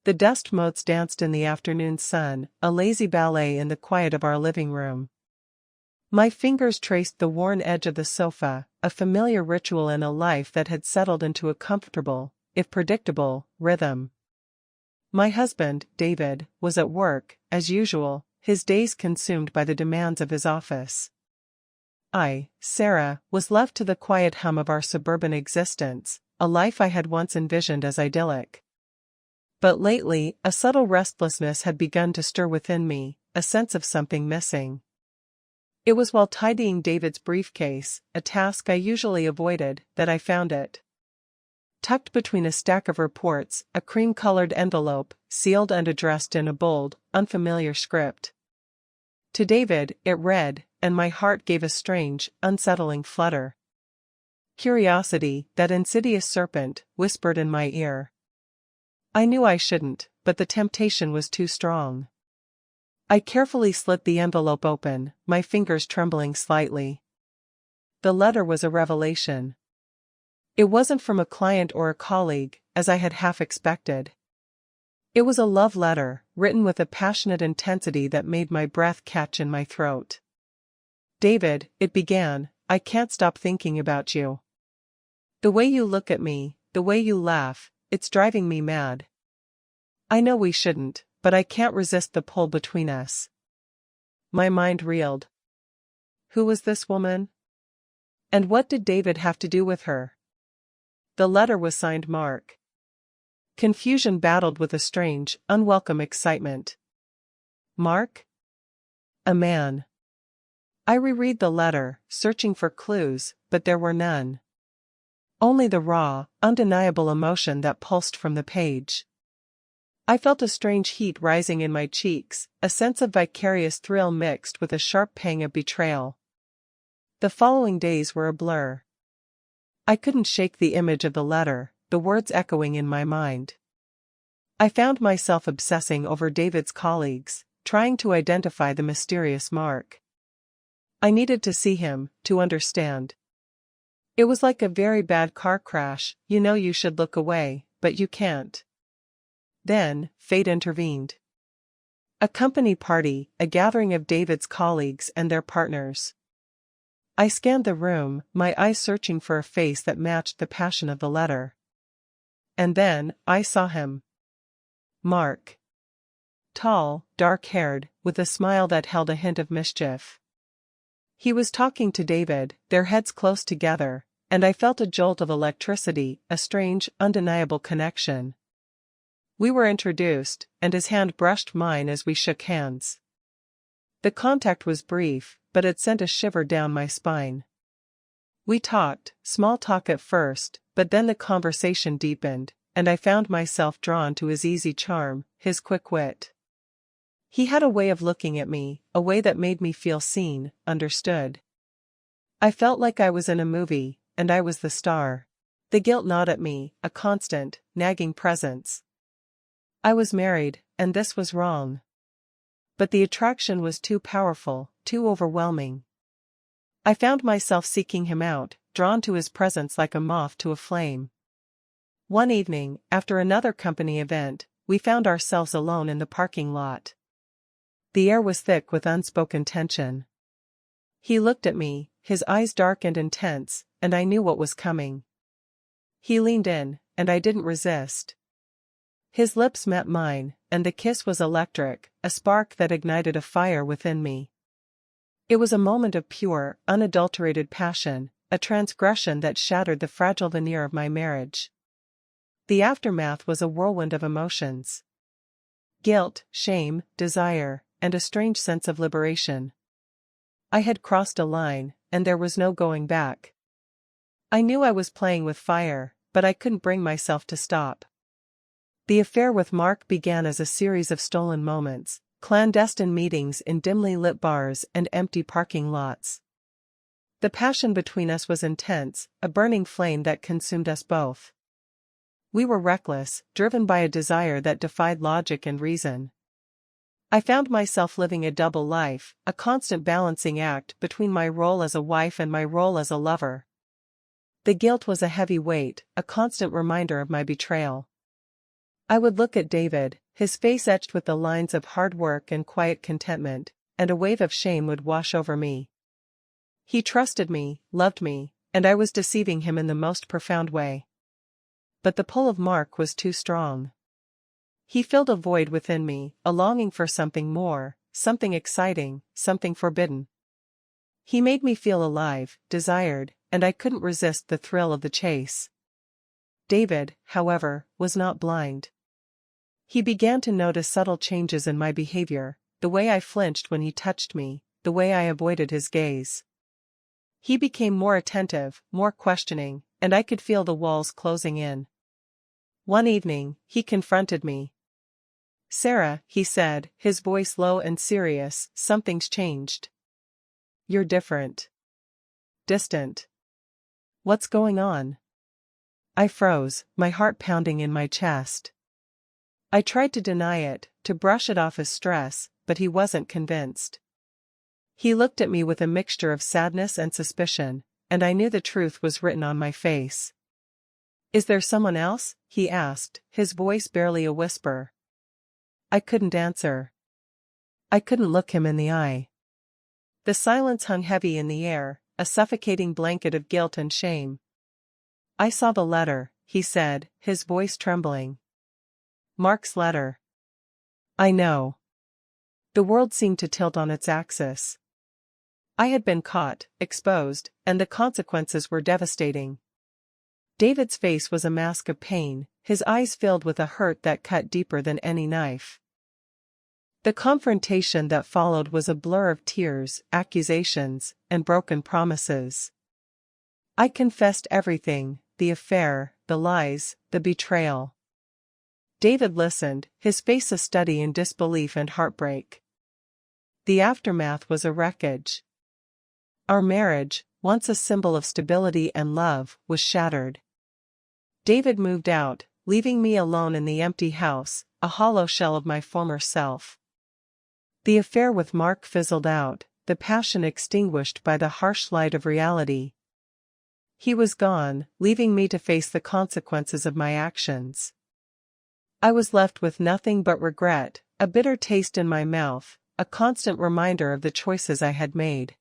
The dust motes danced in the afternoon sun, a lazy ballet in the quiet of our living room. My fingers traced the worn edge of the sofa, a familiar ritual in a life that had settled into a comfortable, if predictable, rhythm. My husband, David, was at work, as usual, his days consumed by the demands of his office. I, Sarah, was left to the quiet hum of our suburban existence, a life I had once envisioned as idyllic. But lately, a subtle restlessness had begun to stir within me, a sense of something missing. It was while tidying David's briefcase, a task I usually avoided, that I found it. Tucked between a stack of reports, a cream-colored envelope, sealed and addressed in a bold, unfamiliar script. To David, it read, and my heart gave a strange, unsettling flutter. Curiosity, that insidious serpent, whispered in my ear. I knew I shouldn't, but the temptation was too strong. I carefully slit the envelope open, my fingers trembling slightly. The letter was a revelation. It wasn't from a client or a colleague, as I had half expected. It was a love letter, written with a passionate intensity that made my breath catch in my throat. David, it began, I can't stop thinking about you. The way you look at me, the way you laugh, it's driving me mad. I know we shouldn't, but I can't resist the pull between us. My mind reeled. Who was this woman? And what did David have to do with her? The letter was signed Mark. Confusion battled with a strange, unwelcome excitement. Mark? A man. I reread the letter, searching for clues, but there were none. Only the raw, undeniable emotion that pulsed from the page. I felt a strange heat rising in my cheeks, a sense of vicarious thrill mixed with a sharp pang of betrayal. The following days were a blur. I couldn't shake the image of the letter, the words echoing in my mind. I found myself obsessing over David's colleagues, trying to identify the mysterious Mark. I needed to see him, to understand. It was like a very bad car crash, you know you should look away, but you can't. Then, fate intervened. A company party, a gathering of David's colleagues and their partners. I scanned the room, my eyes searching for a face that matched the passion of the letter. And then, I saw him. Mark. Tall, dark-haired, with a smile that held a hint of mischief. He was talking to David, their heads close together, and I felt a jolt of electricity, a strange, undeniable connection. We were introduced, and his hand brushed mine as we shook hands. The contact was brief, but it sent a shiver down my spine. We talked, small talk at first, but then the conversation deepened, and I found myself drawn to his easy charm, his quick wit. He had a way of looking at me, a way that made me feel seen, understood. I felt like I was in a movie, and I was the star. The guilt gnawed at me, a constant, nagging presence. I was married, and this was wrong. But the attraction was too powerful, too overwhelming. I found myself seeking him out, drawn to his presence like a moth to a flame. One evening, after another company event, we found ourselves alone in the parking lot. The air was thick with unspoken tension. He looked at me, his eyes dark and intense, and I knew what was coming. He leaned in, and I didn't resist. His lips met mine, and the kiss was electric, a spark that ignited a fire within me. It was a moment of pure, unadulterated passion, a transgression that shattered the fragile veneer of my marriage. The aftermath was a whirlwind of emotions. Guilt, shame, desire, and a strange sense of liberation. I had crossed a line, and there was no going back. I knew I was playing with fire, but I couldn't bring myself to stop. The affair with Mark began as a series of stolen moments, clandestine meetings in dimly lit bars and empty parking lots. The passion between us was intense, a burning flame that consumed us both. We were reckless, driven by a desire that defied logic and reason. I found myself living a double life, a constant balancing act between my role as a wife and my role as a lover. The guilt was a heavy weight, a constant reminder of my betrayal. I would look at David, his face etched with the lines of hard work and quiet contentment, and a wave of shame would wash over me. He trusted me, loved me, and I was deceiving him in the most profound way. But the pull of Mark was too strong. He filled a void within me, a longing for something more, something exciting, something forbidden. He made me feel alive, desired, and I couldn't resist the thrill of the chase. David, however, was not blind. He began to notice subtle changes in my behavior, the way I flinched when he touched me, the way I avoided his gaze. He became more attentive, more questioning, and I could feel the walls closing in. One evening, he confronted me. "Sarah," he said, his voice low and serious, "something's changed. You're different. Distant. What's going on?" I froze, my heart pounding in my chest. I tried to deny it, to brush it off as stress, but he wasn't convinced. He looked at me with a mixture of sadness and suspicion, and I knew the truth was written on my face. "Is there someone else?" he asked, his voice barely a whisper. I couldn't answer. I couldn't look him in the eye. The silence hung heavy in the air, a suffocating blanket of guilt and shame. "I saw the letter," he said, his voice trembling. "Mark's letter." "I know." The world seemed to tilt on its axis. I had been caught, exposed, and the consequences were devastating. David's face was a mask of pain, his eyes filled with a hurt that cut deeper than any knife. The confrontation that followed was a blur of tears, accusations, and broken promises. I confessed everything, the affair, the lies, the betrayal. David listened, his face a study in disbelief and heartbreak. The aftermath was a wreckage. Our marriage, once a symbol of stability and love, was shattered. David moved out, leaving me alone in the empty house, a hollow shell of my former self. The affair with Mark fizzled out, the passion extinguished by the harsh light of reality. He was gone, leaving me to face the consequences of my actions. I was left with nothing but regret, a bitter taste in my mouth, a constant reminder of the choices I had made.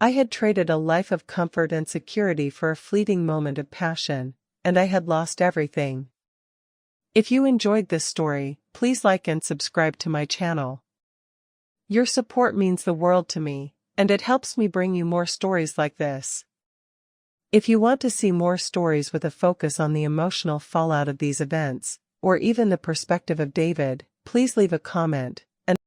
I had traded a life of comfort and security for a fleeting moment of passion, and I had lost everything. If you enjoyed this story, please like and subscribe to my channel. Your support means the world to me, and it helps me bring you more stories like this. If you want to see more stories with a focus on the emotional fallout of these events, or even the perspective of David, please leave a comment, and